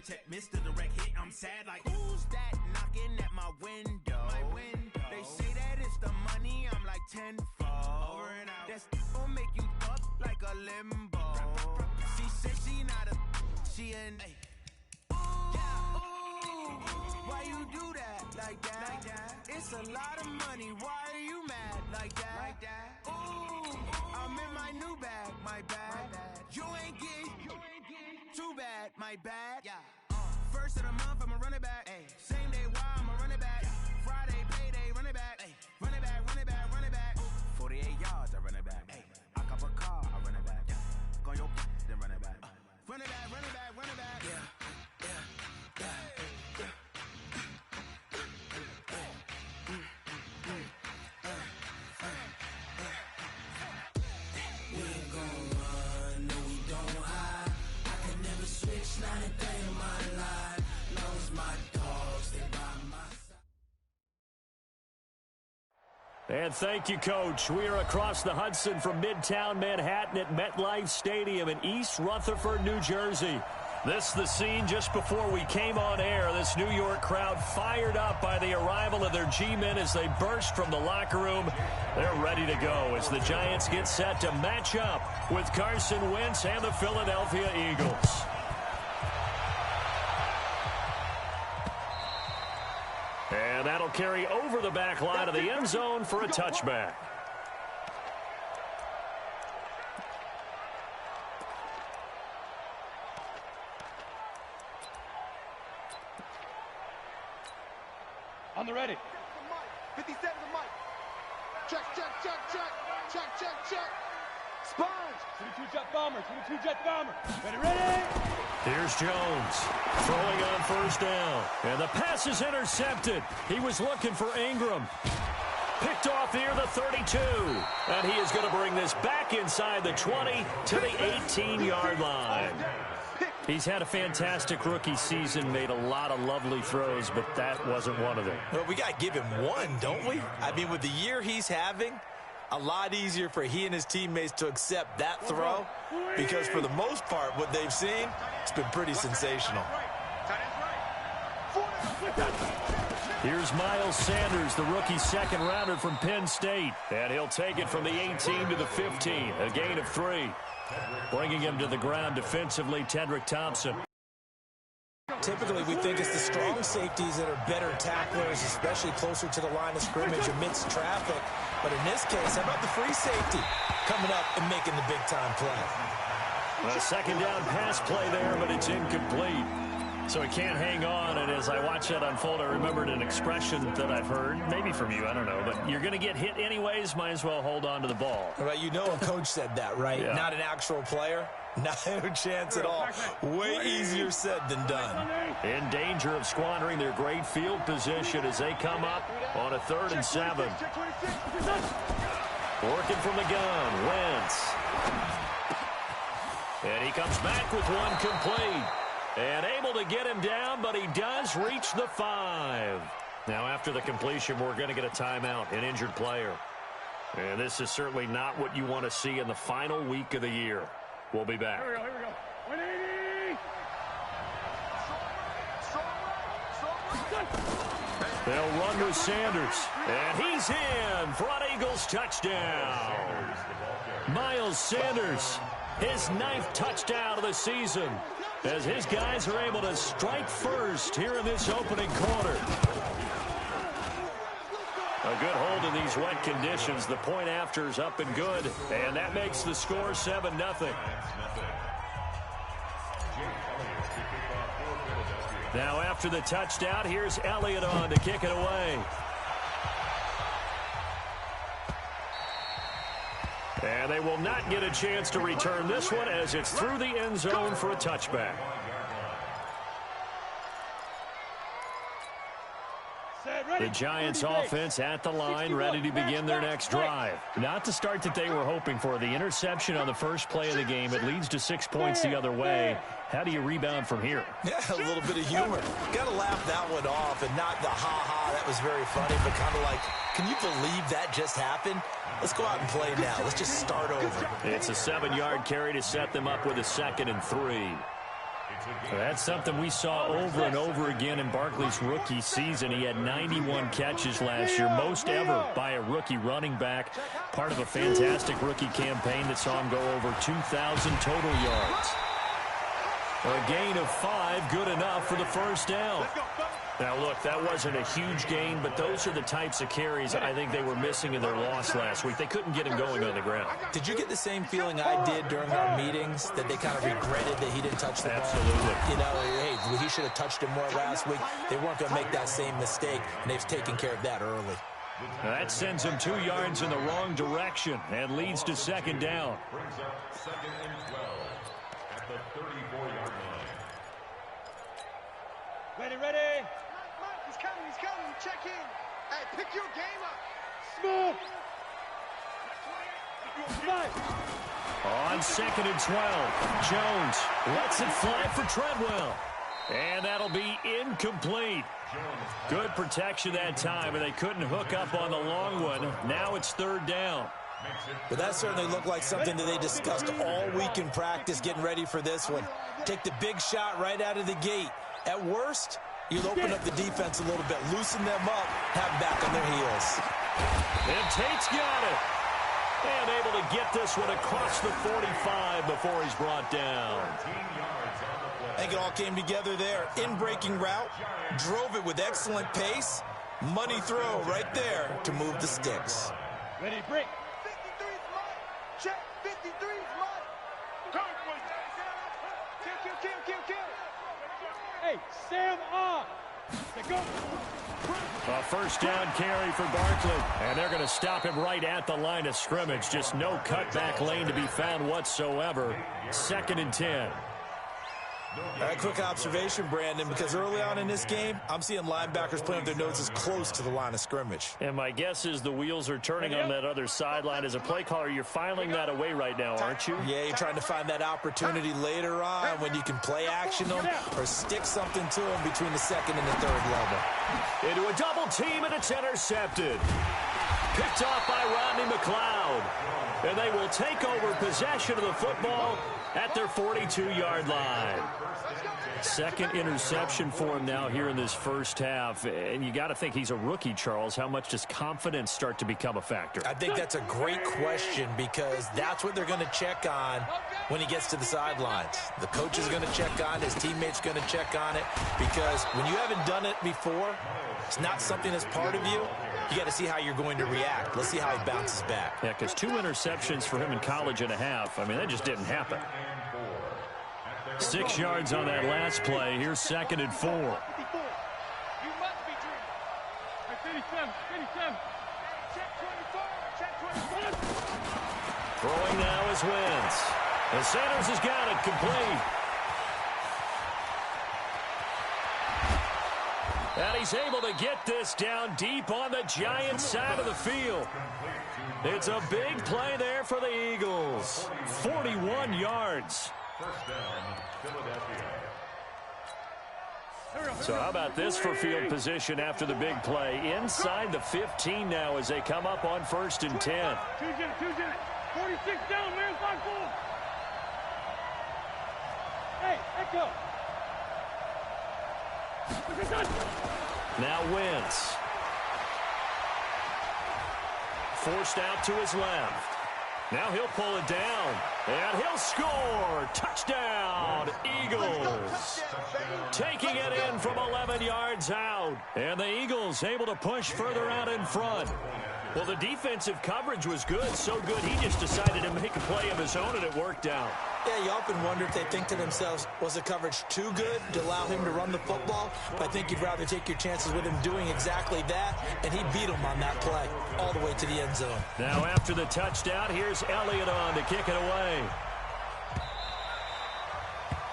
check, Mr. Direct Hit. I'm sad like, who's that knocking at my window? They say that it's the money, I'm like tenfold. Over and out. That's gon' make you up like a limbo. She said she not a, she an why you do that like that? It's a lot of money. Why are you mad like that? Ooh, I'm in my new bag, my bad. You ain't getting too bad, my bad. First of the month, I'ma run it back. Same day, why I'ma run it back. Friday, payday, run it back. Run it back, run it back, run it back. 48 yards, I run it back. I cop a car, I run it back. Go your then run it back. Run it back, run it back, run it back. Not a day in my life, knows my dogs, they by my side. And thank you, Coach. We are across the Hudson from Midtown Manhattan at MetLife Stadium in East Rutherford, New Jersey. This is the scene just before we came on air. This New York crowd fired up by the arrival of their G-men as they burst from the locker room. They're ready to go as the Giants get set to match up with Carson Wentz and the Philadelphia Eagles. And that'll carry over the back line of the end zone for a touchback. On the ready. 57 the mic. Check, check, check, check. Check, check, check. Sponge. 22 jet bomber. 22 jet bomber. Ready, ready. Here's Jones throwing on first down. And the pass is intercepted. He was looking for Ingram. Picked off near the 32. And he is going to bring this back inside the 20 to the 18-yard line. He's had a fantastic rookie season, made a lot of lovely throws, but that wasn't one of them. Well, we got to give him one, don't we? I mean, with the year he's having, a lot easier for he and his teammates to accept that throw because for the most part, what they've seen, it's been pretty sensational. Here's Miles Sanders, the rookie second rounder from Penn State. And he'll take it from the 18 to the 15, a gain of 3. Bringing him to the ground defensively, Tedrick Thompson. Typically, we think it's the strong safeties that are better tacklers, especially closer to the line of scrimmage amidst traffic. But in this case, how about the free safety coming up and making the big-time play? A second down pass play there, but it's incomplete. So he can't hang on, and as I watch that unfold, I remembered an expression that I've heard, maybe from you, I don't know, but you're going to get hit anyways, might as well hold on to the ball. Right, you know a coach said that, right? Yeah. Not an actual player. Not a chance at all. Way easier said than done. In danger of squandering their great field position as they come up on a 3rd and 7. Working from the gun, Wentz. And he comes back with one complete. And able to get him down, but he does reach the 5. Now, after the completion, we're going to get a timeout, an injured player. And this is certainly not what you want to see in the final week of the year. We'll be back. Here we go. 180. They'll run with Sanders. And he's in. Front Eagles touchdown. Miles Sanders, his 9th touchdown of the season, as his guys are able to strike first here in this opening quarter. A good hold in these wet conditions. The point after is up and good, and that makes the score 7-0. Now after the touchdown, here's Elliott on to kick it away. And they will not get a chance to return this one as it's through the end zone for a touchback. The Giants offense at the line, ready to begin their next drive. Not the start that they were hoping for. The interception on the first play of the game, it leads to 6 points the other way. How do you rebound from here? Yeah, a little bit of humor. Got to laugh that one off, and not the ha-ha, that was very funny, but kind of like, can you believe that just happened? Let's go out and play now. Let's just start over. It's a 7-yard carry to set them up with a 2nd and 3. So that's something we saw over and over again in Barkley's rookie season. He had 91 catches last year, most ever by a rookie running back. Part of a fantastic rookie campaign that saw him go over 2,000 total yards. A gain of 5, good enough for the first down. Now, look, that wasn't a huge gain, but those are the types of carries I think they were missing in their loss last week. They couldn't get him going on the ground. Did you get the same feeling I did during our meetings, that they kind of regretted that he didn't touch the ball? Absolutely. You know, hey, he should have touched it more last week. They weren't going to make that same mistake, and they've taken care of that early. That sends him 2 yards in the wrong direction and leads to second down. Brings up 2nd and 12 at the 34-yard line. Ready. Mike, he's coming. Check in. Hey, pick your game up. Smooth. On 2nd and 12, Jones lets it fly for Treadwell. And that'll be incomplete. Good protection that time, and they couldn't hook up on the long one. Now it's 3rd down. But that certainly looked like something that they discussed all week in practice, getting ready for this one. Take the big shot right out of the gate. At worst, you'll open up the defense a little bit, loosen them up, have them back on their heels. And Tate's got it. And able to get this one across the 45 before he's brought down. I think it all came together there. In-breaking route, drove it with excellent pace. Money throw right there to move the sticks. Ready, break. 53's Mike. Check. 53's Mike. Kill. Hey, Sam on. Let's go. A first down carry for Barkley. And they're going to stop him right at the line of scrimmage. Just no cutback lane to be found whatsoever. 2nd and 10. All right, quick observation, Brandon, because early on in this game, I'm seeing linebackers playing with their noses close to the line of scrimmage. And my guess is the wheels are turning on that other sideline. As a play caller, you're filing that away right now, aren't you? Yeah, you're trying to find that opportunity later on when you can play action them or stick something to them between the 2nd and the 3rd level. Into a double team, and it's intercepted. Picked off by Rodney McLeod. And they will take over possession of the football at their 42-yard line. 2nd interception for him now here in this first half. And you got to think he's a rookie, Charles. How much does confidence start to become a factor? I think that's a great question because that's what they're going to check on when he gets to the sidelines. The coach is going to check on it. His teammates going to check on it because when you haven't done it before, it's not something that's part of you. You got to see how you're going to react. Let's see how he bounces back. Yeah, because 2 interceptions for him in college and a half. I mean, that just didn't happen. 6 yards on that last play. Here's 2nd and 4. You must be dreaming. 57. Check 24. Throwing now is Wentz. And Sanders has got it complete. And he's able to get this down deep on the Giants side of the field. It's a big play there for the Eagles. 41 yards. First down, Philadelphia. So how about this for field position after the big play? Inside the 15 now as they come up on 1st and 10. 2 minutes. 46 down, man. 5-4. Hey, echo. Now Wentz. Forced out to his left. Now he'll pull it down. And he'll score. Touchdown, Eagles. Taking it in from 11 yards out. And the Eagles able to push further out in front. Well, the defensive coverage was good. So good, he just decided to make a play of his own, and it worked out. Yeah, you often wonder if they think to themselves, was the coverage too good to allow him to run the football? But I think you'd rather take your chances with him doing exactly that, and he beat him on that play all the way to the end zone. Now after the touchdown, here's Elliott on to kick it away.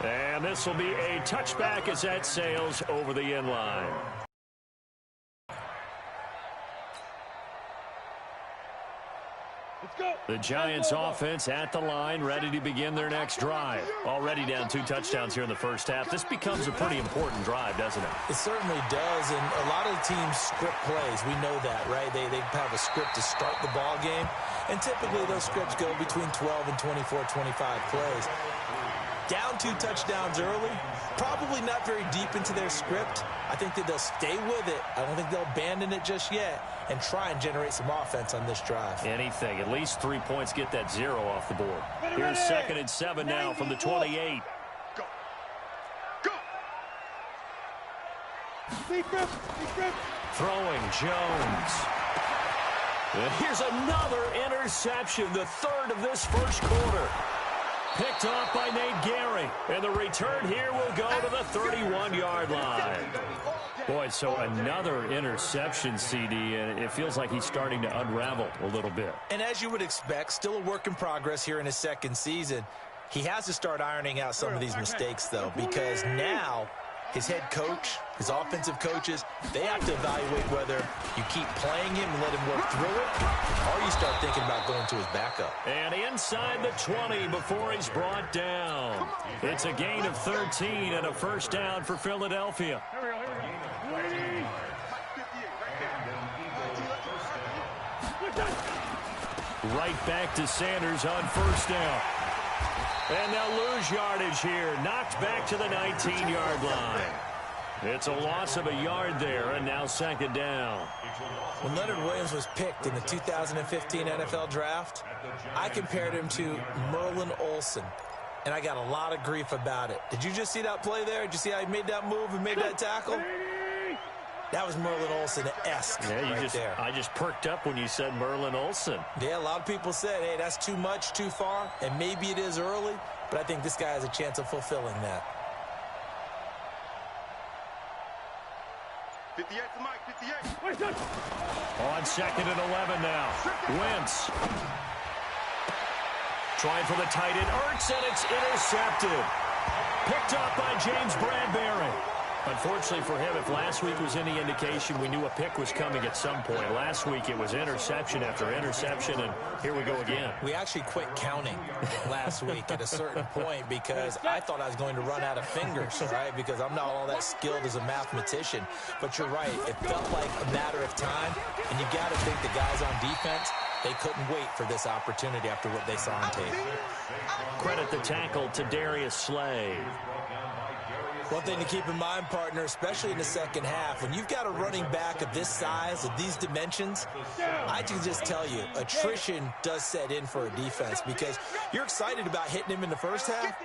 And this will be a touchback as that sails over the end line. The Giants offense at the line, ready to begin their next drive. Already down 2 touchdowns here in the first half. This becomes a pretty important drive, doesn't it? It certainly does, and a lot of the teams script plays. We know that, right? They have a script to start the ball game, and typically those scripts go between 12 and 24, 25 plays. down 2 touchdowns early, probably not very deep into their script. I think that they'll stay with it. I don't think they'll abandon it just yet and try and generate some offense on this drive. Anything. At least 3 points, get that 0 off the board. Here's 2nd and 7 now from the 28. Go. Go. Throwing Jones. And here's another interception, the 3rd of this first quarter. Picked off by Nate Gehring. And the return here will go to the 31-yard line. Boy, so another interception, CD, and it feels like he's starting to unravel a little bit. And as you would expect, still a work in progress here in his 2nd season. He has to start ironing out some of these mistakes, though, because now his head coach, his offensive coaches, they have to evaluate whether you keep playing him and let him work through it, or you start thinking about going to his backup. And inside the 20 before he's brought down. It's a gain of 13 and a first down for Philadelphia. Right back to Sanders on first down. And they'll lose yardage here. Knocked back to the 19-yard line. It's a loss of a yard there, and now 2nd down. When Leonard Williams was picked in the 2015 NFL Draft, I compared him to Merlin Olsen, and I got a lot of grief about it. Did you just see that play there? Did you see how he made that move and made that tackle? That was Merlin Olsen-esque there. I just perked up when you said Merlin Olsen. Yeah, a lot of people said, hey, that's too much, too far, and maybe it is early, but I think this guy has a chance of fulfilling that. 58 to Mike, 58. On 2nd and 11 now. Wentz. Trying for the tight end. Ertz, and it's intercepted. Picked up by James Bradbury. Unfortunately for him, if last week was any indication, we knew a pick was coming at some point. Last week it was interception after interception, and here we go again. We actually quit counting last week at a certain point because I thought I was going to run out of fingers, right? Because I'm not all that skilled as a mathematician. But you're right. It felt like a matter of time, and you got to think the guys on defense, they couldn't wait for this opportunity after what they saw on tape. Credit the tackle to Darius Slay. One thing to keep in mind, partner, especially in the 2nd half, when you've got a running back of this size, of these dimensions, I can just tell you, attrition does set in for a defense because you're excited about hitting him in the first half,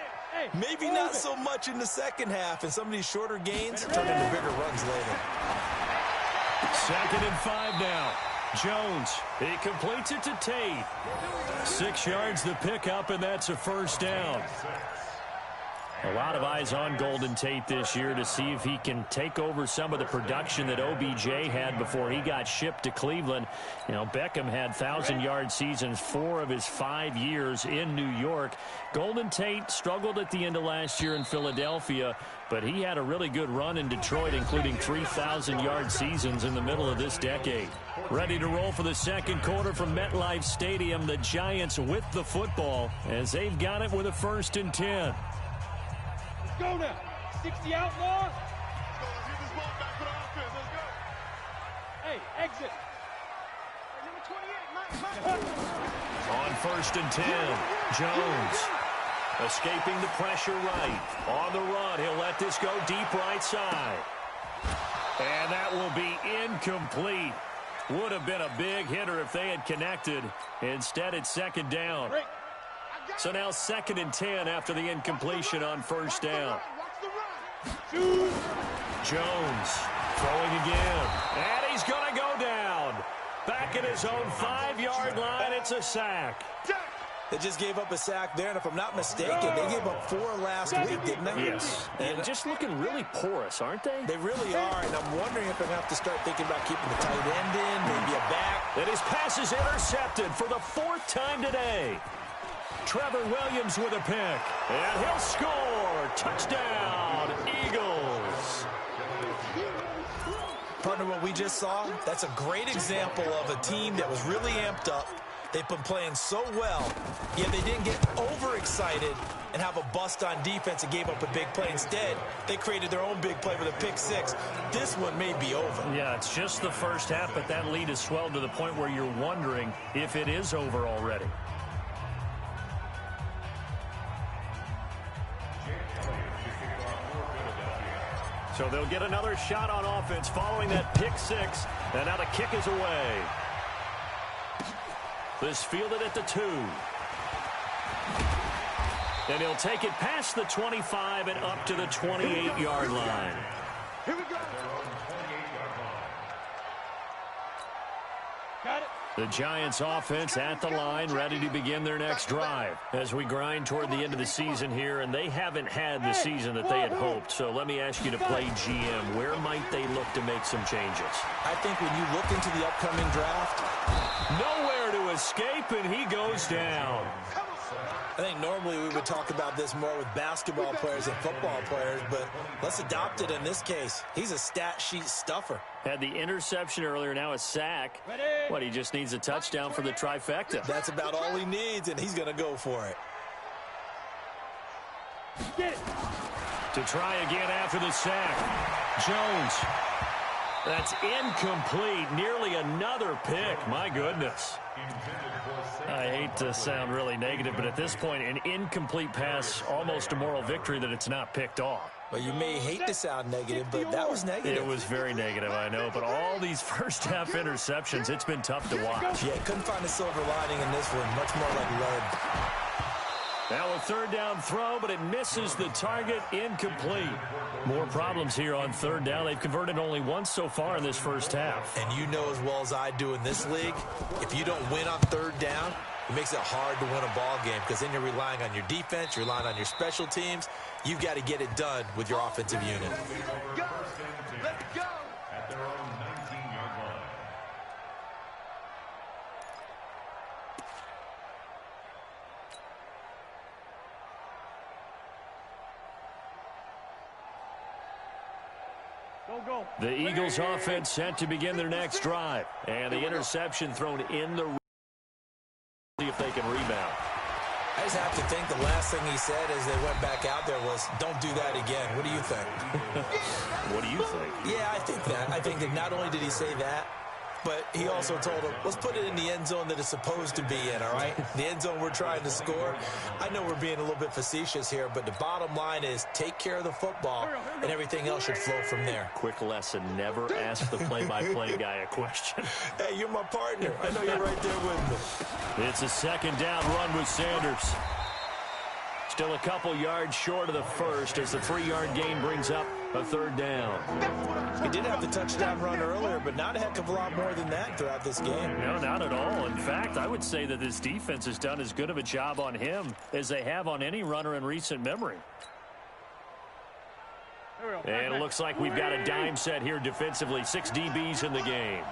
maybe not so much in the 2nd half, and some of these shorter gains turn into bigger runs later. 2nd and 5 now. Jones, he completes it to Tate. 6 yards the pickup, and that's a first down. A lot of eyes on Golden Tate this year to see if he can take over some of the production that OBJ had before he got shipped to Cleveland. You know, Beckham had 1,000-yard seasons 4 of his 5 years in New York. Golden Tate struggled at the end of last year in Philadelphia, but he had a really good run in Detroit, including 3,000-yard seasons in the middle of this decade. Ready to roll for the 2nd quarter from MetLife Stadium. The Giants with the football as they've got it with a 1st and 10. Go now. 60 outlaws. Let's get this ball back for the offense. Let's go. Hey, exit. Number 28, Mike. On 1st and 10, Jones escaping the pressure right. On the run, he'll let this go deep right side. And that will be incomplete. Would have been a big hitter if they had connected. Instead, it's 2nd down. So now 2nd and 10 after the incompletion on 1st down. Jones throwing again. And he's going to go down. Back at his own 5-yard line, it's a sack. They just gave up a sack there, and if I'm not mistaken, they gave up 4 last week, didn't they? Yes. And just looking really porous, aren't they? They really are, and I'm wondering if they're going to have to start thinking about keeping the tight end in, maybe a back. And his pass is intercepted for the 4th time today. Trevor Williams with a pick, and he'll score. Touchdown, Eagles. Partner, what we just saw, that's a great example of a team that was really amped up. They've been playing so well, yet they didn't get overexcited and have a bust on defense and gave up a big play. Instead, they created their own big play with a pick 6. This one may be over. Yeah, it's just the first half, but that lead has swelled to the point where you're wondering if it is over already. So they'll get another shot on offense following that pick six. And now the kick is away. This fielded at the 2. And he'll take it past the 25 and up to the 28-yard line. Here we go. Got it. The Giants offense at the line, ready to begin their next drive as we grind toward the end of the season here, and they haven't had the season that they had hoped. So let me ask you to play GM. Where might they look to make some changes? I think when you look into the upcoming draft, nowhere to escape, and he goes down. I think normally we would talk about this more with basketball players and football players, but let's adopt it in this case. He's a stat sheet stuffer. Had the interception earlier, now a sack. What, he just needs a touchdown for the trifecta. That's about all he needs, and he's going to go for it. Get it. To try again after the sack. Jones. That's incomplete. Nearly another pick. My goodness. I hate to sound really negative, but at this point, an incomplete pass, almost a moral victory that it's not picked off. Well, you may hate to sound negative, but that was negative. It was very negative, I know, but all these first-half interceptions, it's been tough to watch. Yeah, couldn't find a silver lining in this one. Much more like lead. Now a third down throw, but it misses the target, incomplete. More problems here on third down. They've converted only once so far in this first half. And you know as well as I do in this league, if you don't win on third down, it makes it hard to win a ball game because then you're relying on your defense, you're relying on your special teams. You've got to get it done with your offensive unit. Go. Let's go. At their own 19-yard line. Go. The Eagles offense set to begin their next drive. And the interception thrown in the see if they can rebound. I just have to think the last thing he said as they went back out there was, don't do that again. What do you think? What do you think? Yeah, I think that. I think that not only did he say that, but he also told him, let's put it in the end zone that it's supposed to be in, all right? The end zone we're trying to score. I know we're being a little bit facetious here, but the bottom line is take care of the football, and everything else should flow from there. Quick lesson, never ask the play-by-play guy a question. Hey, you're my partner. I know you're right there with me. It's a second down run with Sanders. Still a couple yards short of the first as the 3-yard gain brings up a third down. He did have the touchdown run earlier, but not a heck of a lot more than that throughout this game. No, not at all. In fact, I would say that this defense has done as good of a job on him as they have on any runner in recent memory. And it looks like we've got a dime set here defensively. 6 DBs in the game.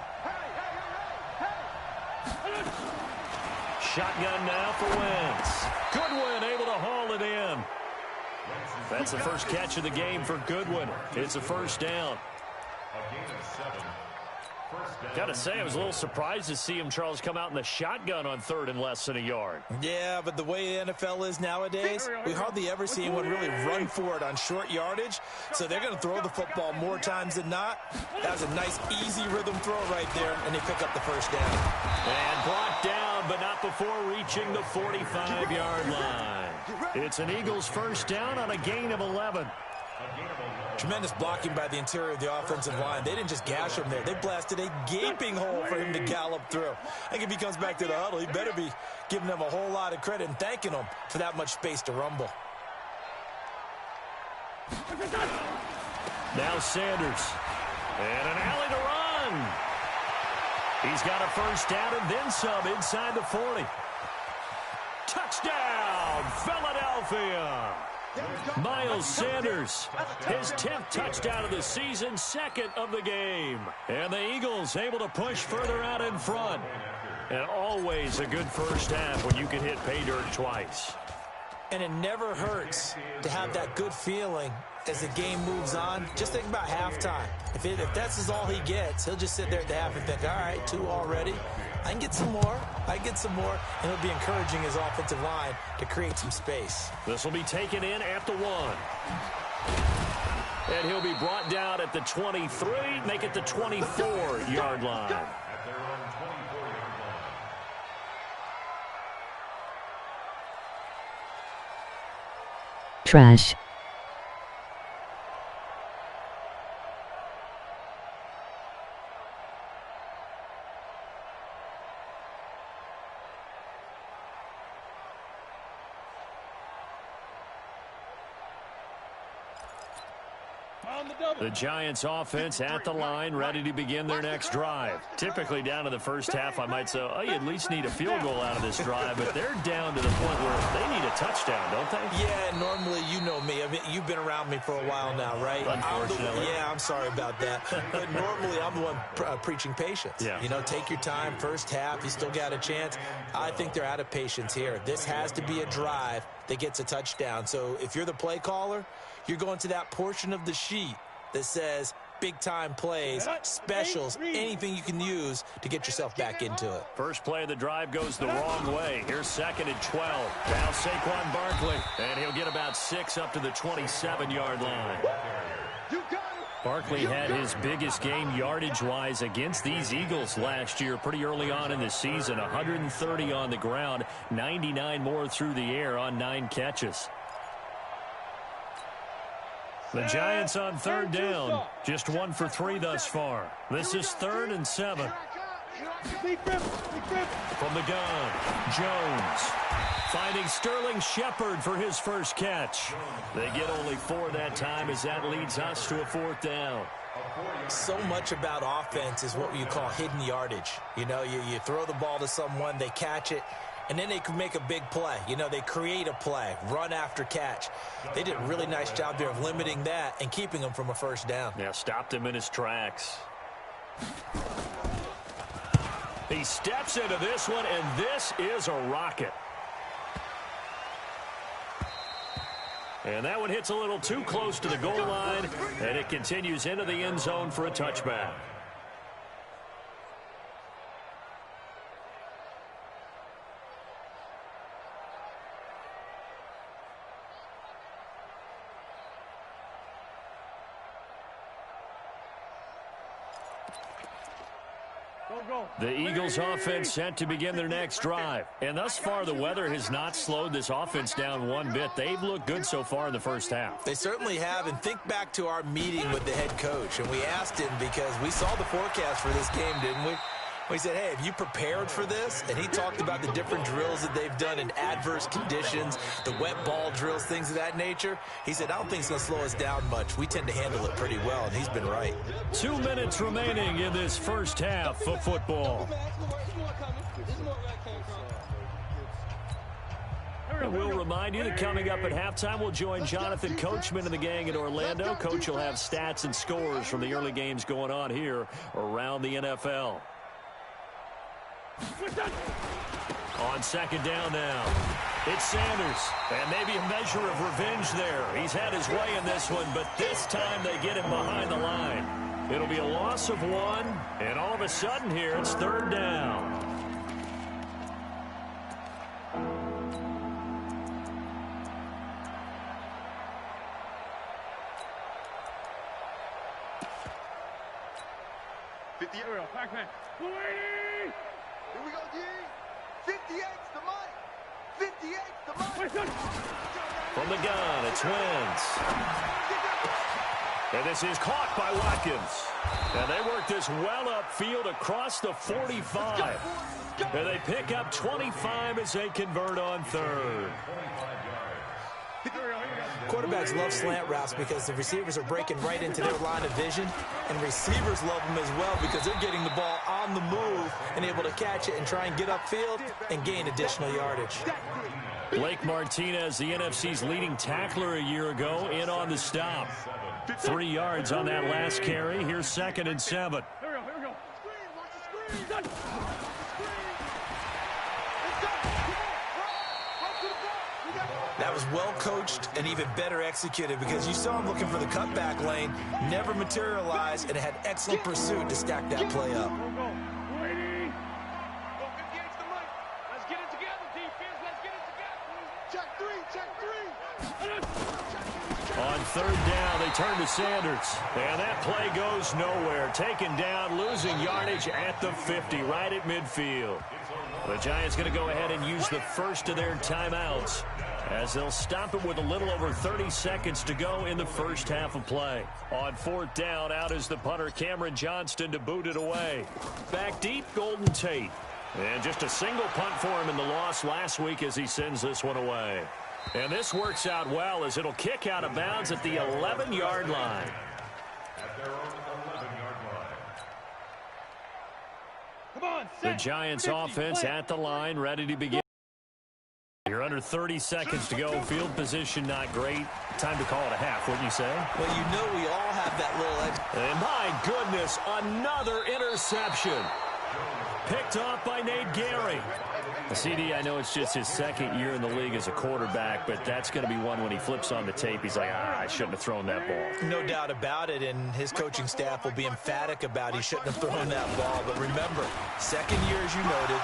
Shotgun now for Wentz. Goodwin able to haul it in. That's the first catch of the game for Goodwin. It's a first down. A gain of 7. First down. Got to say, I was a little surprised to see him, Charles, come out in the shotgun on third and less than a yard. Yeah, but the way the NFL is nowadays, we hardly ever see anyone really run for it on short yardage. So they're going to throw the football more times than not. That was a nice, easy rhythm throw right there, and they pick up the first down. And brought down, but not before reaching the 45-yard line. It's an Eagles first down on a gain of 11. Tremendous blocking by the interior of the offensive line. They didn't just gash him there. They blasted a gaping hole for him to gallop through. I think if he comes back to the huddle, he better be giving them a whole lot of credit and thanking them for that much space to rumble. Now Sanders. And an alley to run. He's got a first down and then some inside the 40. Touchdown, Philadelphia. Miles Sanders, his 10th touchdown of the season, second of the game. And the Eagles able to push further out in front. And always a good first half when you can hit pay dirt twice. And it never hurts to have that good feeling as the game moves on. Just think about halftime. If that's all he gets, he'll just sit there at the half and think, all right, 2 already. I can get some more. I get some more. And he'll be encouraging his offensive line to create some space. This will be taken in at the 1. And he'll be brought down at the 23, make it the 24-yard line. At their own 24-yard line. Trash. The Giants offense at the line, ready to begin their next drive. Typically down to the first half, I might say, oh, you at least need a field goal out of this drive, but they're down to the point where they need a touchdown, don't they? Yeah, normally, you know me. I mean, you've been around me for a while now, right? Unfortunately. I'm sorry about that. But normally, I'm the one preaching patience. Yeah. You know, take your time, first half, you still got a chance. I think they're out of patience here. This has to be a drive that gets a touchdown. So if you're the play caller, you're going to that portion of the sheet that says big-time plays, specials, anything you can use to get yourself back into it. First play of the drive goes the wrong way. Here's 2nd and 12. Now Saquon Barkley, and he'll get about 6 up to the 27-yard line. Barkley had his biggest game yardage-wise against these Eagles last year pretty early on in the season. 130 on the ground, 99 more through the air on 9 catches. The Giants on 3rd down, just 1 for 3 thus far. This is 3rd and 7. From the gun, Jones finding Sterling Shepard for his first catch. They get only 4 that time as that leads us to a 4th down. So much about offense is what you call hidden yardage. You know, you throw the ball to someone, they catch it, and then they can make a big play. You know, they create a play, run after catch. They did a really nice job there of limiting that and keeping him from a first down. Yeah, stopped him in his tracks. He steps into this one, and this is a rocket. And that one hits a little too close to the goal line, and it continues into the end zone for a touchback. The Eagles offense set to begin their next drive. And thus far, the weather has not slowed this offense down one bit. They've looked good so far in the first half. They certainly have. And think back to our meeting with the head coach. And we asked him because we saw the forecast for this game, didn't we? We said, hey, have you prepared for this? And he talked about the different drills that they've done in adverse conditions, the wet ball drills, things of that nature. He said, I don't think it's going to slow us down much. We tend to handle it pretty well, and he's been right. 2 minutes remaining in this first half of football. And we'll remind you that coming up at halftime, we'll join Jonathan Coachman and the gang in Orlando. Coach will have stats and scores from the early games going on here around the NFL. On 2nd down now, it's Sanders, and maybe a measure of revenge there. He's had his way in this one, but this time they get him behind the line. It'll be a loss of 1, and all of a sudden here it's 3rd down. Here we go, D. 58's the money. 58's the money. From the gun, it's Wentz. And this is caught by Watkins. And they work this well upfield across the 45. And they pick up 25 as they convert on 3rd. Quarterbacks love slant routes because the receivers are breaking right into their line of vision, and receivers love them as well because they're getting the ball on the move and able to catch it and try and get upfield and gain additional yardage. Blake Martinez, the NFC's leading tackler a year ago, in on the stop. 3 yards on that last carry. Here's 2nd and 7. That was well coached and even better executed because you saw him looking for the cutback lane, never materialized, and had excellent pursuit to stack that play up. On 3rd down, they turn to Sanders. And that play goes nowhere. Taken down, losing yardage at the 50, right at midfield. The Giants going to go ahead and use the first of their timeouts as they'll stop it with a little over 30 seconds to go in the first half of play. On 4th down, out is the punter Cameron Johnston to boot it away. Back deep, Golden Tate. And just a single punt for him in the loss last week as he sends this one away. And this works out well as it'll kick out of bounds at the 11-yard line. at their own 11-yard line. Come on, The set. Giants 50, offense play. at the line, ready to begin. You're under 30 seconds to go. Field position not great. Time to call it a half, wouldn't you say? Well, you know we all have that little extra. And my goodness, another interception. Picked off by Nate Gary. CD, I know it's just his second year in the league as a quarterback, but that's going to be one when he flips on the tape. He's like, I shouldn't have thrown that ball. No doubt about it, and his coaching staff will be emphatic about he shouldn't have thrown that ball. But remember, second year, as you noted,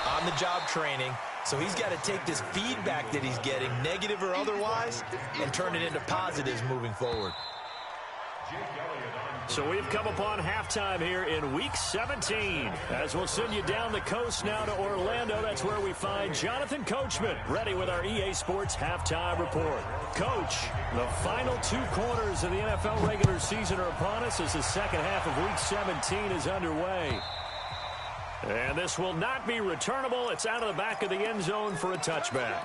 on-the-job training. So he's got to take this feedback that he's getting, negative or otherwise, and turn it into positives moving forward. So we've come upon halftime here in Week 17. As we'll send you down the coast now to Orlando. That's where we find Jonathan Coachman, ready with our EA Sports Halftime Report. Coach, the final 2 quarters of the NFL regular season are upon us as the second half of Week 17 is underway. And this will not be returnable. It's out of the back of the end zone for a touchback.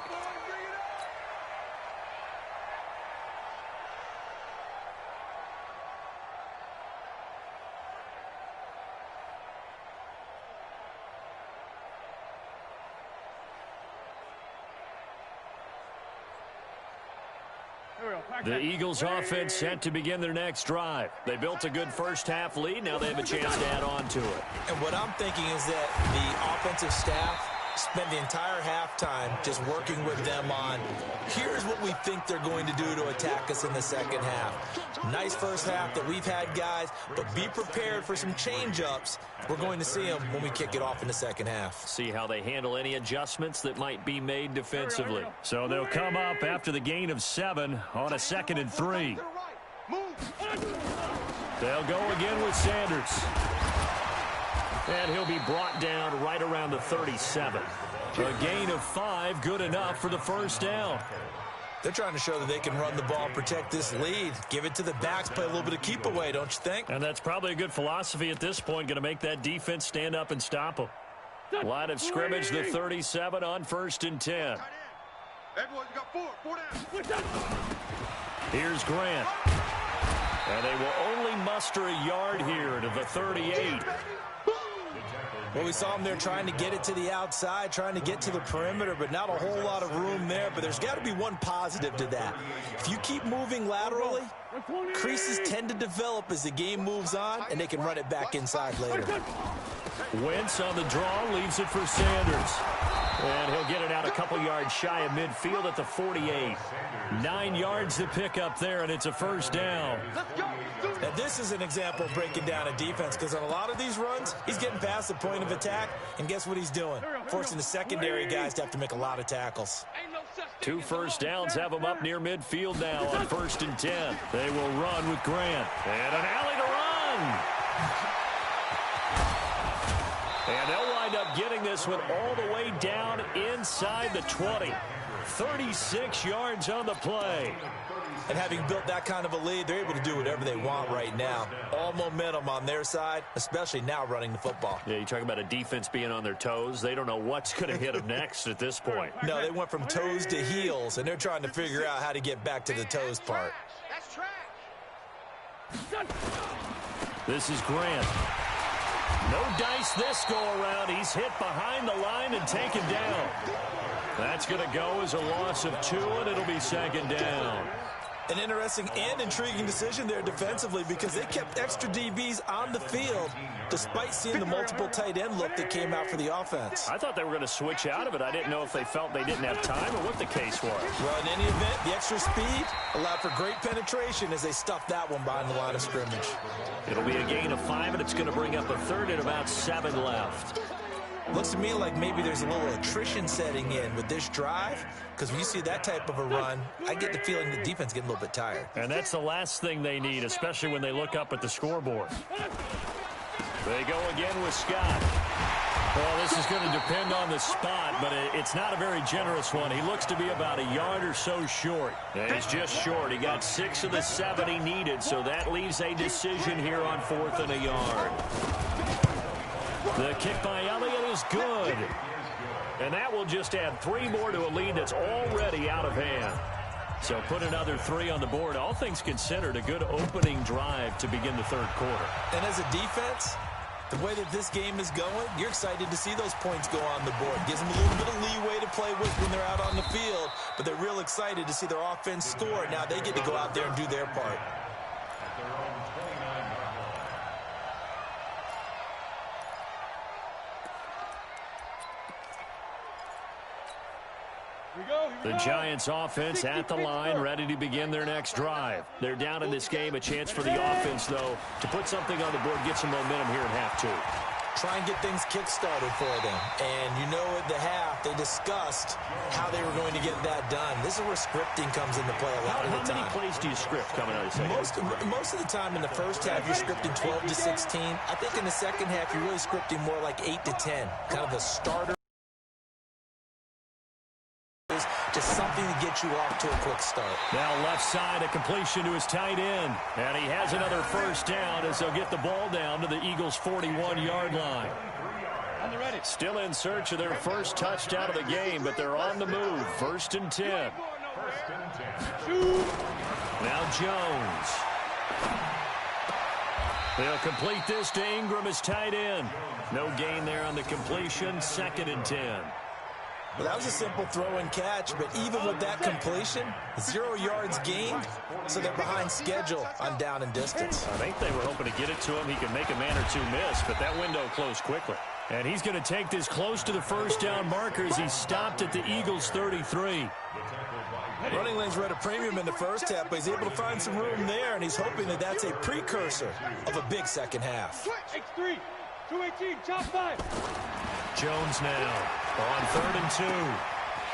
The Eagles offense set to begin their next drive. They built a good first-half lead. Now they have a chance to add on to it. And what I'm thinking is that the offensive staff spent the entire halftime just working with them on, here's what we think they're going to do to attack us in the second half. Nice first half that we've had, guys, but be prepared for some change-ups. We're going to see them when we kick it off in the second half. See how they handle any adjustments that might be made defensively. So they'll come up after the gain of 7 on a 2nd and 3. They'll go again with Sanders. And he'll be brought down right around the 37. A gain of 5, good enough for the first down. They're trying to show that they can run the ball, protect this lead, give it to the backs, play a little bit of keep away, don't you think? And that's probably a good philosophy at this point, going to make that defense stand up and stop them. Line of scrimmage, the 37 on 1st and 10. Everyone, you got 4 down. Here's Grant. And they will only muster a yard here to the 38. Well, we saw him there trying to get it to the outside, trying to get to the perimeter, but not a whole lot of room there. But there's got to be one positive to that. If you keep moving laterally, creases tend to develop as the game moves on, and they can run it back inside later. Wentz on the draw, leaves it for Sanders. And he'll get it out a couple yards shy of midfield at the 48. 9 yards to pick up there, and it's a first down. Now, this is an example of breaking down a defense, because on a lot of these runs, he's getting past the point of attack, and guess what he's doing? Forcing the secondary guys to have to make a lot of tackles. 2 first downs have them up near midfield now on 1st and 10. They will run with Grant. And an alley to run. And they'll wind up getting this one all the way down inside the 20. 36 yards on the play. And having built that kind of a lead, they're able to do whatever they want right now. All momentum on their side, especially now running the football. Yeah, you talk about a defense being on their toes. They don't know what's going to hit them next at this point. No, they went from toes to heels, and they're trying to figure out how to get back to the toes part. That's trash. This is Grant. No dice this go-around. He's hit behind the line and taken down. That's going to go as a loss of 2, and it'll be 2nd down. An interesting and intriguing decision there defensively, because they kept extra DBs on the field despite seeing the multiple tight end look that came out for the offense. I thought they were going to switch out of it. I didn't know if they felt they didn't have time or what the case was. Well, in any event, the extra speed allowed for great penetration as they stuffed that one behind the line of scrimmage. It'll be a gain of 5, and it's going to bring up a 3rd and about 7 left. Looks to me like maybe there's a little attrition setting in with this drive, because when you see that type of a run, I get the feeling the defense getting a little bit tired. And that's the last thing they need, especially when they look up at the scoreboard. They go again with Scott. Well, this is going to depend on the spot, but it's not a very generous one. He looks to be about a yard or so short. And he's just short. He got 6 of the 7 he needed, so that leaves a decision here on 4th and a yard. The kick by Elliott is good. And that will just add 3 more to a lead that's already out of hand. So put another 3 on the board. All things considered, a good opening drive to begin the third quarter. And as a defense, the way that this game is going, you're excited to see those points go on the board. Gives them a little bit of leeway to play with when they're out on the field, but they're real excited to see their offense score. Now they get to go out there and do their part. The Giants offense at the line, ready to begin their next drive. They're down in this game. A chance for the offense, though, to put something on the board, get some momentum here at half 2. Try and get things kick-started for them. And you know at the half, they discussed how they were going to get that done. This is where scripting comes into play a lot of the time. How many plays do you script coming out of the second? Most of the time in the first half, you're scripting 12 to 16. I think in the second half, you're really scripting more like 8 to 10. Kind of the starter. Just something to get you off to a quick start. Now left side, a completion to his tight end. And he has another first down as they'll get the ball down to the Eagles' 41-yard line. Still in search of their first touchdown of the game, but they're on the move. 1st and 10. Now Jones. They'll complete this to Ingram as tight end. No gain there on the completion. 2nd and 10. Well, that was a simple throw and catch, but even with that completion, 0 yards gained, so they're behind schedule on down and distance. I think they were hoping to get it to him. He could make a man or two miss, but that window closed quickly. And he's going to take this close to the first down marker as he stopped at the Eagles' 33. Running lanes were at a premium in the first half, but he's able to find some room there, and he's hoping that that's a precursor of a big second half. X3, 218, chop 5. Jones now on 3rd and 2.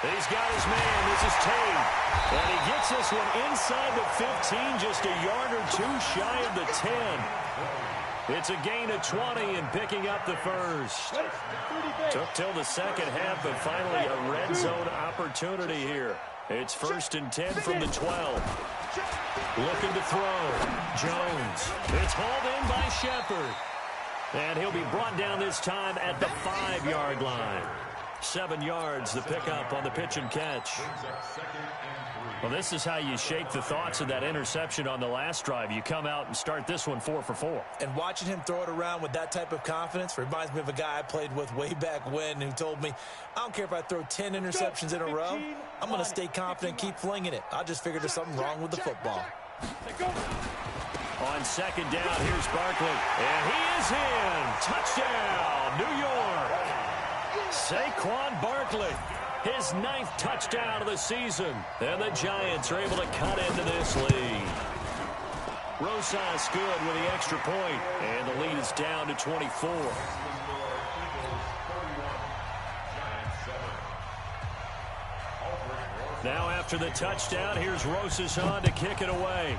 He's got his man. This is Tate. And he gets this one inside the 15, just a yard or 2 shy of the 10. It's a gain of 20 and picking up the first. Took till the second half, but finally a red zone opportunity here. It's 1st and 10 from the 12. Looking to throw. Jones. It's hauled in by Shepard. And he'll be brought down this time at the 5-yard line. 7 yards, the pickup on the pitch and catch. Well, this is how you shake the thoughts of that interception on the last drive. You come out and start this one 4 for 4. And watching him throw it around with that type of confidence reminds me of a guy I played with way back when who told me, I don't care if I throw 10 interceptions in a row. I'm going to stay confident and keep flinging it. I just figured there's something wrong with the football. On 2nd down, here's Barkley. And he is in. Touchdown, New York. Saquon Barkley, his 9th touchdown of the season. And the Giants are able to cut into this lead. Rosas good with the extra point. And the lead is down to 24. Now after the touchdown, here's Rosas on to kick it away.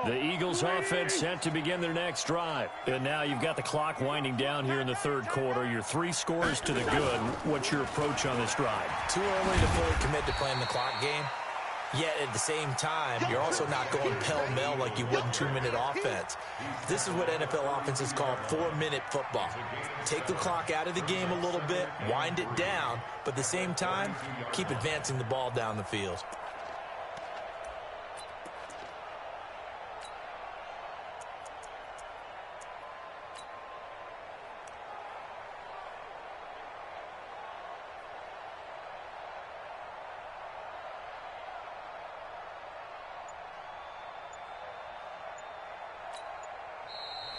The Eagles offense set to begin their next drive. And now you've got the clock winding down here in the third quarter. Your 3 scores to the good. What's your approach on this drive? Too early to fully commit to playing the clock game. Yet at the same time, you're also not going pell-mell like you would in 2-minute offense. This is what NFL offenses call 4-minute football. Take the clock out of the game a little bit, wind it down, but at the same time, keep advancing the ball down the field.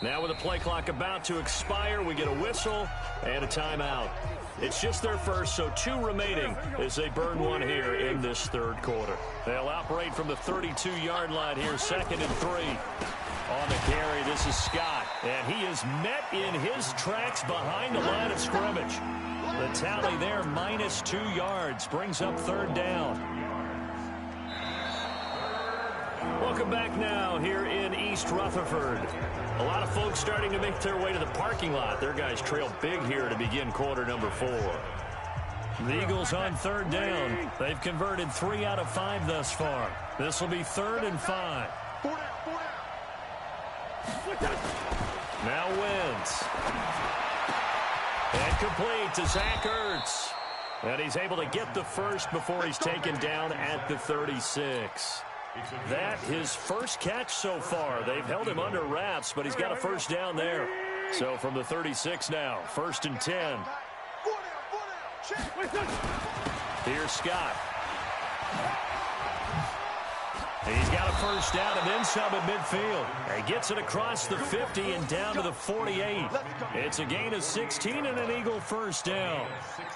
Now with the play clock about to expire, we get a whistle and a timeout. It's just their first, so 2 remaining as they burn one here in this third quarter. They'll operate from the 32-yard line here, 2nd and 3. On the carry, this is Scott, and he is met in his tracks behind the line of scrimmage. The tally there, minus 2 yards, brings up 3rd down. Welcome back now here in East Rutherford. A lot of folks starting to make their way to the parking lot. Their guys trail big here to begin quarter number 4. The Eagles on 3rd down. They've converted 3 out of 5 thus far. This will be 3rd and 5. Now Wentz. And complete to Zach Ertz. And he's able to get the first before he's taken down at the 36. That his first catch so far. They've held him under wraps, but he's got a first down there. So from the 36 now, 1st and 10. Here's Scott. He's got a first down and then some at midfield. He gets it across the 50 and down to the 48. It's a gain of 16 and an Eagle first down.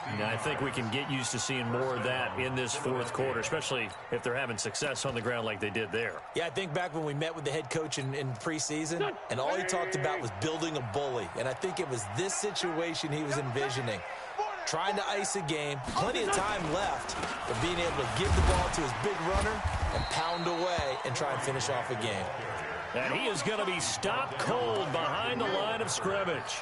And I think we can get used to seeing more of that in this 4th quarter, especially if they're having success on the ground like they did there. Yeah, I think back when we met with the head coach in preseason, and all he talked about was building a bully. And I think it was this situation he was envisioning. Trying to ice a game, plenty of time left, but being able to give the ball to his big runner and pound away and try and finish off a game. And he is going to be stopped cold behind the line of scrimmage.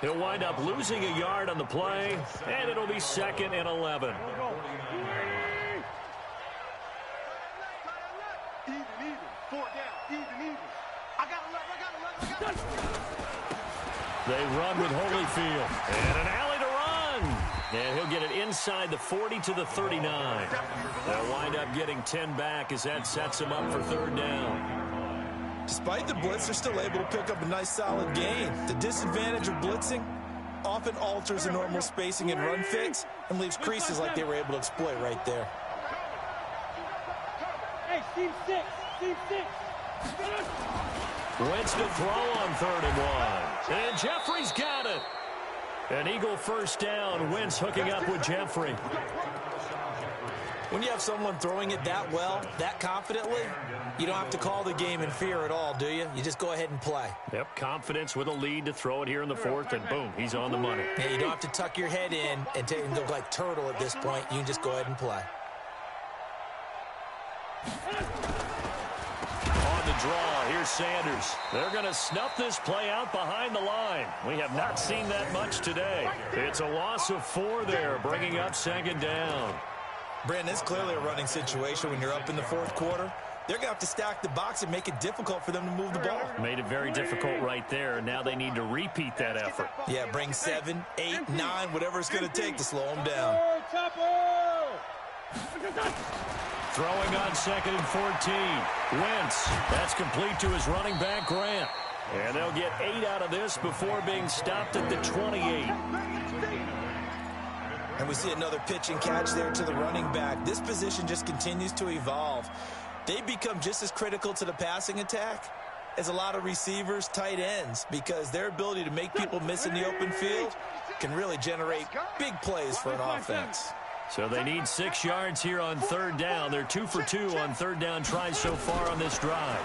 He'll wind up losing a yard on the play, and it'll be 2nd and 11. Even. 4 down. Even. I got 11. They run with Holyfield. And an alley to run. And he'll get it inside the 40 to the 39. They'll wind up getting 10 back as that sets him up for 3rd down. Despite the blitz, they're still able to pick up a nice solid gain. The disadvantage of blitzing often alters the normal spacing and run fits and leaves creases like they were able to exploit right there. Hey, team 6. Wentz to throw on 3rd and 1. And Jeffrey's got it. An Eagle first down. Wentz hooking up with Jeffrey. When you have someone throwing it that well, that confidently, you don't have to call the game in fear at all, do you? You just go ahead and play. Yep, confidence with a lead to throw it here in the 4th, and boom, he's on the money. Yeah, you don't have to tuck your head in and go like turtle at this point. You can just go ahead and play. On the draw, here's Sanders. They're going to snuff this play out behind the line. We have not seen that much today. It's a loss of 4 there, bringing up 2nd down. Brandon, it's clearly a running situation when you're up in the 4th quarter. They're going to have to stack the box and make it difficult for them to move the ball. Made it very difficult right there. Now they need to repeat that effort. Yeah, bring 7, 8, 9, whatever it's going to take to slow them down. Throwing on 2nd and 14. Wentz. That's complete to his running back, Grant. And they'll get 8 out of this before being stopped at the 28. And we see another pitch and catch there to the running back. This position just continues to evolve. They become just as critical to the passing attack as a lot of receivers, tight ends, because their ability to make people miss in the open field can really generate big plays for an offense. So they need 6 yards here on 3rd down. They're 2 for 2 on 3rd down tries so far on this drive.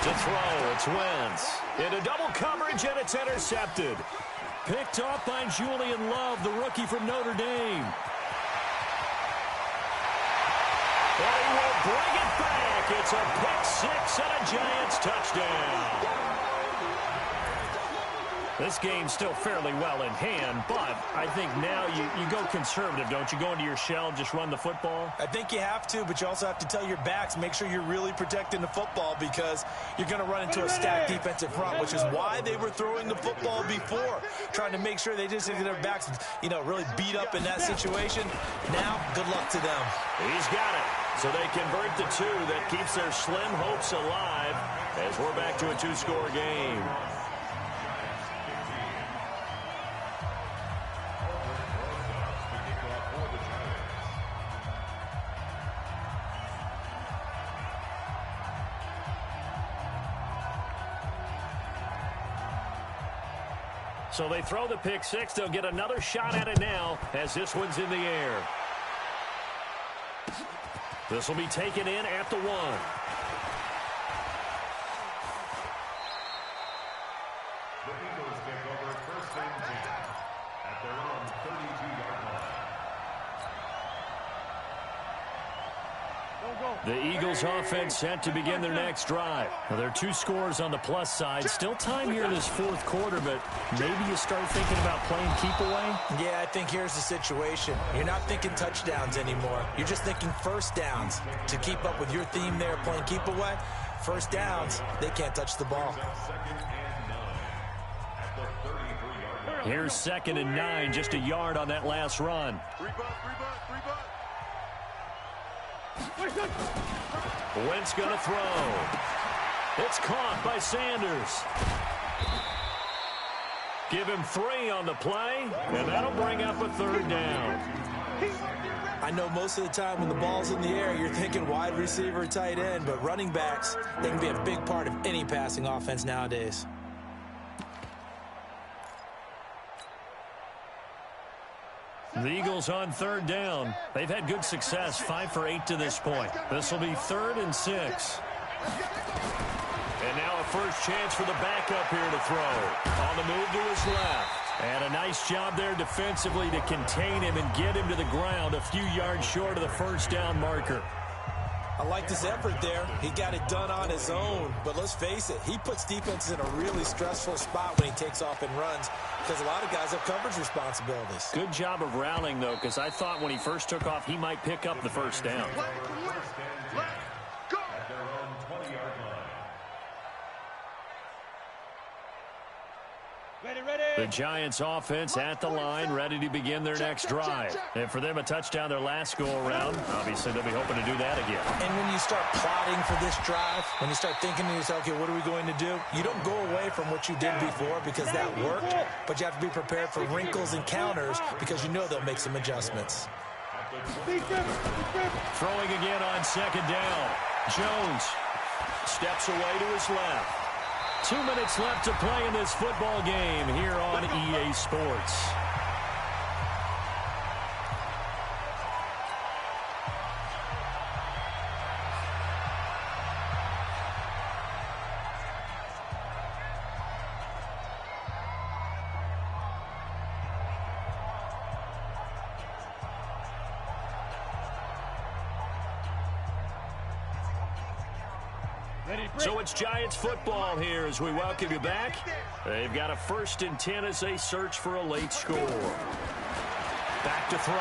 To throw, it's Wentz. Into double coverage, and it's intercepted. Picked off by Julian Love, the rookie from Notre Dame. And he will bring it back. It's a pick 6 and a Giants touchdown. This game's still fairly well in hand, but I think now you go conservative, don't you? Go into your shell, just run the football? I think you have to, but you also have to tell your backs, make sure you're really protecting the football because you're going to run into a stacked defensive front, which is why they were throwing the football before, trying to make sure they just get their backs, really beat up in that situation. Now, good luck to them. He's got it. So they convert the 2. That keeps their slim hopes alive as we're back to a 2-score game. So they throw the pick 6. They'll get another shot at it now as this one's in the air. This will be taken in at the 1. The Eagles take over 1st and 10 at their own 32-yard line. The Eagles offense set to begin their next drive. Now, there are 2 scores on the plus side. Still time here in this 4th quarter, but maybe you start thinking about playing keep away? Yeah, I think here's the situation. You're not thinking touchdowns anymore. You're just thinking first downs. To keep up with your theme there, playing keep away, first downs, they can't touch the ball. Here's 2nd and 9, just a yard on that last run. Wentz going to throw. It's caught by Sanders. Give him 3 on the play, and that'll bring up a 3rd down. I know most of the time when the ball's in the air, you're thinking wide receiver, tight end, but running backs, they can be a big part of any passing offense nowadays. The Eagles on 3rd down. They've had good success, 5 for 8 to this point. This will be 3rd and 6. And now a first chance for the backup here to throw. On the move to his left. And a nice job there defensively to contain him and get him to the ground a few yards short of the first down marker. I like this effort there. He got it done on his own. But let's face it, he puts defenses in a really stressful spot when he takes off and runs because a lot of guys have coverage responsibilities. Good job of rallying, though, because I thought when he first took off, he might pick up the first down. The Giants offense at the line, ready to begin their next drive. And for them, a touchdown their last go-around. Obviously, they'll be hoping to do that again. And when you start plotting for this drive, when you start thinking to yourself, okay, what are we going to do? You don't go away from what you did before because that worked, but you have to be prepared for wrinkles and counters because you know they'll make some adjustments. Throwing again on 2nd down. Jones steps away to his left. 2 minutes left to play in this football game here on EA Sports. So it's Giants football here as we welcome you back. They've got a 1st and 10 as they search for a late score. Back to throw.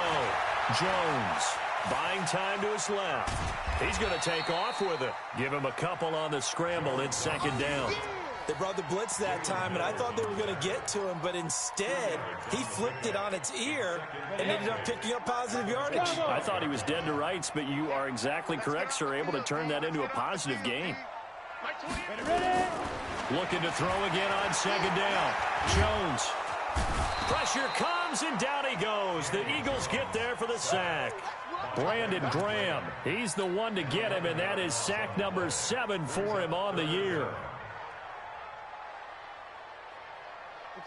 Jones buying time to his left. He's going to take off with it. Give him a couple on the scramble. It's 2nd down. They brought the blitz that time, and I thought they were going to get to him, but instead, he flipped it on its ear and ended up picking up positive yardage. I thought he was dead to rights, but you are exactly correct, sir. Able to turn that into a positive gain. Looking to throw again on 2nd down. Jones. Pressure comes, and down he goes. The Eagles get there for the sack. Brandon Graham, he's the one to get him, and that is sack number 7 for him on the year.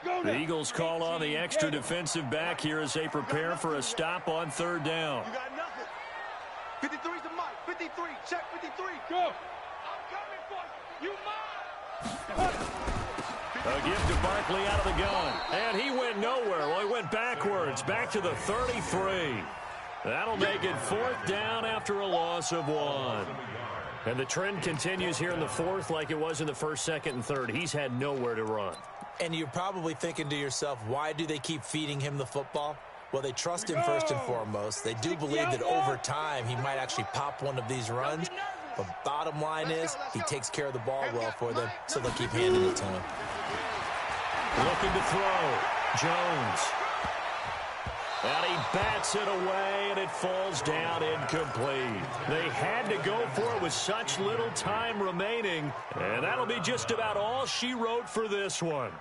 The Eagles call on the extra defensive back here as they prepare for a stop on 3rd down. You got nothing. 53's the mic. 53. Check 53. Go. I'm coming for you. You mine. A gift to Barkley out of the gun. And he went nowhere. Well, he went backwards. Back to the 33. That'll make it 4th down after a loss of 1. And the trend continues here in the 4th like it was in the 1st, 2nd, and 3rd. He's had nowhere to run. And you're probably thinking to yourself, why do they keep feeding him the football? Well, they trust him first and foremost. They do believe that over time he might actually pop one of these runs. But bottom line is he takes care of the ball well for them, so they'll keep handing it to him. Looking to throw. Jones. And he bats it away, and it falls down incomplete. They had to go for it with such little time remaining, and that'll be just about all she wrote for this one.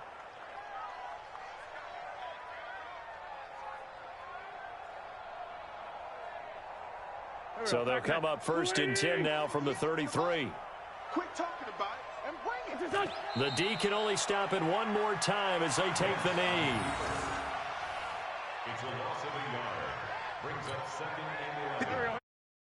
So they'll come up 1st and 10 now from the 33. Quit talking about it and bring it. The D can only stop it one more time as they take the knee. It's a loss of a yard. Brings up 2nd and 11.